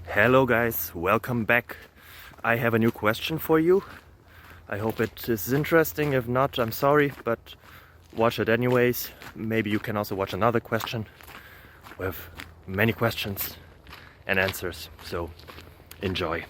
Hello guys, welcome back. I have a new question for you. I hope it is interesting. If not, I'm sorry, but watch it anyways. Maybe you can also watch another question with many questions and answers. So enjoy.